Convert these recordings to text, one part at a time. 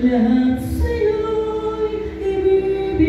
Lahat sa'yo'y ibibigay.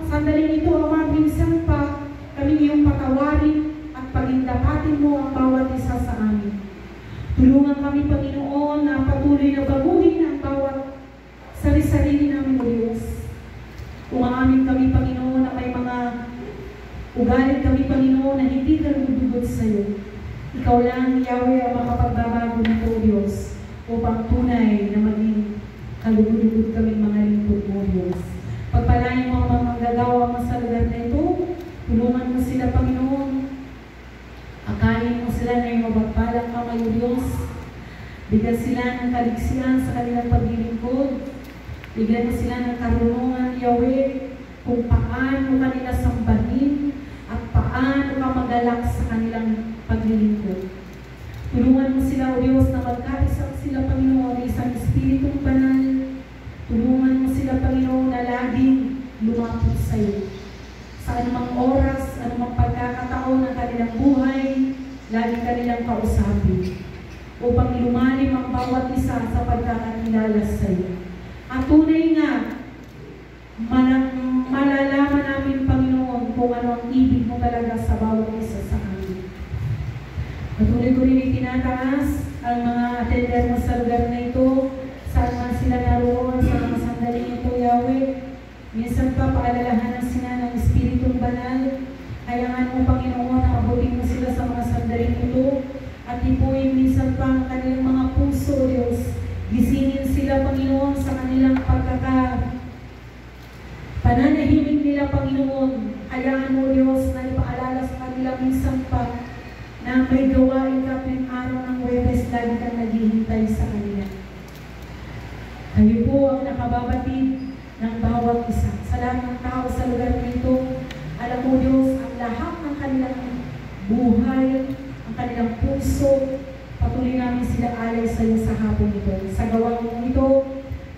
Sandaling ito, Ama, minsan pa kami iyong patawarin at pagindapatin mo ang bawat isa sa amin. Tulungan kami, Panginoon, na patuloy na baguhin ang bawat sarili-sarili namin, O Diyos. Umaamin kami, Panginoon, na may mga ugali kami, Panginoon, na hindi kalugod sa iyo. Ikaw lang, Yahweh, ang makapagbabago nito, O Diyos, upang tunay na maging kalugod kami mga lingkod mo, Diyos. Pagpalain mo ang mga manggagawa mo sa lugar na ito. Tulungan mo sila, Panginoon. Akayin mo sila na yung mabagpalang kamay, O Diyos. Bigyan sila ng kaligsihan sa kanilang paglilingkod. Bigyan mo sila ng karunungan, Yahweh, kung paano kanila sambahin at paano ka magalak sa kanilang paglilingkod. Tulungan mo sila, O Diyos, na magkaisa sila, Panginoon, isang Espiritong Banal. Tulungan mo sila, Panginoon, na laging lumapit sa iyo. Sa anumang oras, anumang pagkakataon ng kanilang buhay, laging kanilang kausapin. Upang lumalim ang bawat isa sa pagkakakilala sa iyo. At tunay nga, malalaman namin, Panginoon, kung ano ang ibig mo talaga sa bawat isa sa amin. Patuloy ko rin itinataas ang mga attender mo sa lugar na ito, saan man sila naroon sa mga sandaling ito, Yahweh. Minsan pa, paalalahanan sila ng Espiritong Banal. Kailangan mo, Panginoon, na abutin mo sila sa mga sandaling ito at ipuin minsan pa ang kanilang mga puso, Diyos. Gisingin sila, Panginoon, sa kanilang pananahimik nila, Panginoon. Hayaan mo, Diyos, na ipaalala sa kanila minsan pa na may gawain ka tuwing araw ng Huwebes, lagi kang naghihintay sa kanila. Kayo po ang nakababatid ng bawat isa. Sa lahat ng tao sa lugar nito, alam mo, Diyos, ang lahat ng kanilang buhay, ang kanilang puso, patuloy namin sila alay sa iyo sa hapon ito. Sa gawang mo ito,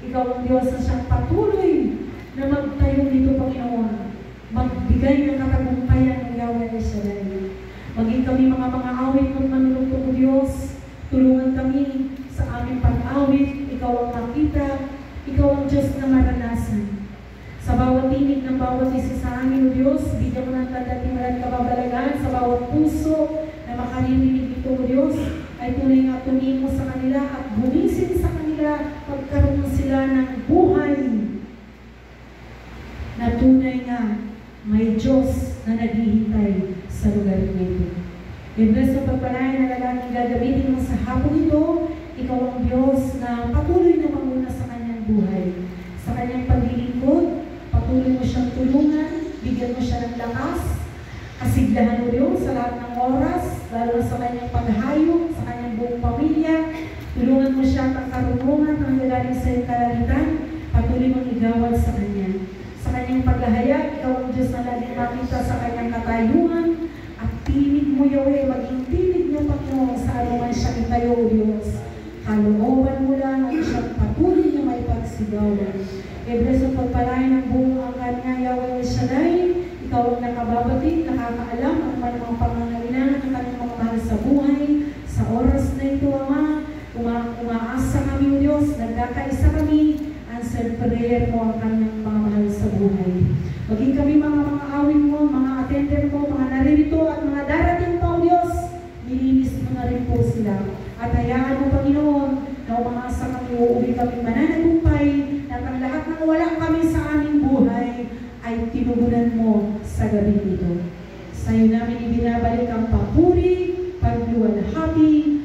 ikaw ang Diyos na siyang patuloy na magtayo nito, Panginoon. Magbigay ng katagumpayan ng Yahweh na siya dahil. Maging kami mga awit ng manulungkot o Diyos. Tulungan kami sa aming pag-awit. Ikaw ang makita. Ikaw ang Diyos na maranasan. Sa bawat tinig ng bawat isa sa amin, O Diyos, bigyan mo ng tanda-timaran kababalagan sa bawat puso na makarinig ito, O Diyos, ay tunay nga tumingin mo sa kanila at gumisin sa kanila pagkaroon sila ng buhay na tunay nga may Diyos na naghihintay sa lugar nito. Ibig sa pagpalain na lalaki gagamitin mo sa hapon ito, ikaw ang Diyos na patuloy na manguna sa kanyang buhay. Sa kanyang paglilingkod, patuloy mo siyang tulungan, bigyan mo siya ng lakas, kasiglahan mo rin sa lahat ng oras, lalo sa kanyang paghayong, sa kanyang buong pamilya. Tulungan mo siya at karunungan ang nagaling sa iyong kalalitan, patuloy mong igawad sa kanya. Sa kanyang paghahayag, ikaw ang Diyos na laging makita sa kanyang katayuan, at tinig mo, Yahweh, maging tinig niya, Panginoon, sa anuman siya itayo, O Diyos. Kalooban mo lang at siyang patuloy niya may pagsigawan. Ebres ang pagpalain ng buong angkan niya, Yahweh Shaddai, ikaw ang nakababatid, nakakaalam ang mga pangangailangan ng kanyang mga mahal sa buhay. Sa oras na ito, Ama, umaasa kami, O Diyos, nagkakaisa kami, answer prayer mo ang kanyang mga mahal sa buhay. Maging kami mga awin mo, mga attender mo, mga naririto at mga darating pa, O Diyos, nilinis mo na rin po sila. At hayaan mo, Panginoon, na umaasa kami, uuwi kami mananagumpay, at ang lahat ng wala kami sa aming buhay ay tinugunan mo sa gabi nito. Sa iyo namin ibinabalik ang papuri, pagluwalhati,